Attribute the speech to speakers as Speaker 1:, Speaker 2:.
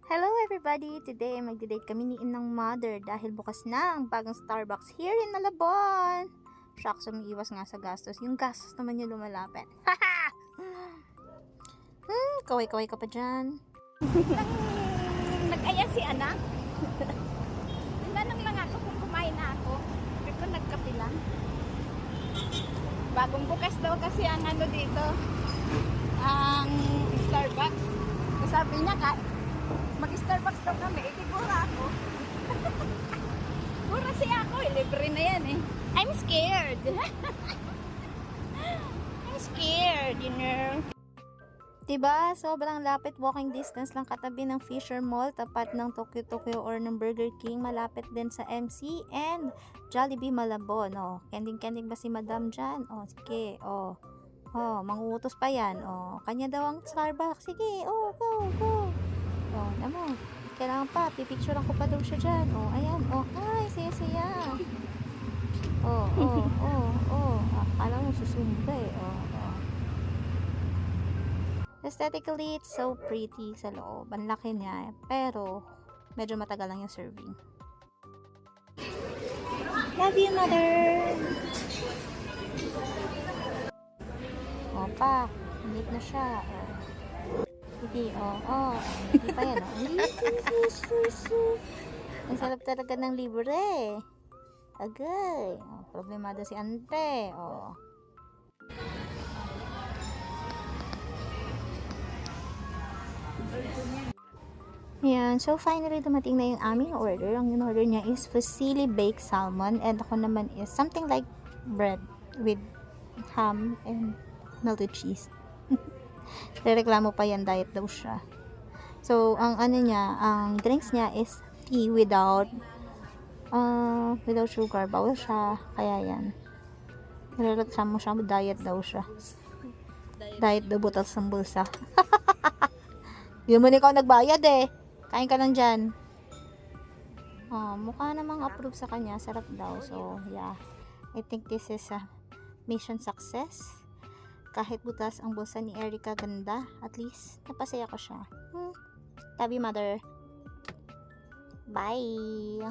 Speaker 1: Hello everybody! Today magdi-date kami ni Inang Mother dahil bukas na ang bagong Starbucks here in Malabon. Shucks, umiiwas nga sa gastos. Yung gastos naman yung lumalapit. Kaway-kaway ka pa dyan.
Speaker 2: Nag-ayan si anak. Tinanong lang ako kung kumain na ako. Pero nagkape lang. Bagong bukas daw kasi ang ano dito. Ang Starbucks. Sabi niya mag-Starbucks daw kami. Bura ako. Bura siya ako. Libre na yan eh. I'm scared. I'm scared, you know.
Speaker 1: Diba? Sobrang lapit, walking distance lang katabi ng Fisher Mall, tapat ng Tokyo or ng Burger King, malapit din sa MC and Jollibee Malabon. Oh, kending-kending ba si Madam dyan? Oh, sige. Oh, manguutos pa yan. Oh, kanya daw ang Starbucks. Sige, oh, go. Oh, naman. Kailangan pa, pipicturean ko pa daw siya dyan. Oh, ayan. Oh, ay, saya-saya. Oh. Akala mo susumba eh. Oh. Aesthetically, it's so pretty sa loob. Ang laki niya. Pero, medyo matagal lang yung serving. Love you, Mother! O, pa. Init na siya. O. Sige, Hindi pa yan, Ang sarap talaga ng libre. Agay. O, problemado si Ante. O. Yan. So, finally, dumating na yung aming order. Ang in-order niya is fusilli baked salmon. And ako naman is something like bread with ham and melted cheese. Reklamo pa yan, diet daw siya. So, ang ano niya, ang drinks niya is tea without sugar. Bawal siya. Kaya yan. Reklamo siya, diet daw siya. Diet daw butas ng bulsa. Yun mo ikaw nagbayad eh. Kain ka lang dyan. Mukha namang approve sa kanya. Sarap daw. So, yeah. I think this is a mission success. Kahit butas ang bulsa ni Erica ganda. At least, napasaya ko siya. Love you, Mother. Bye!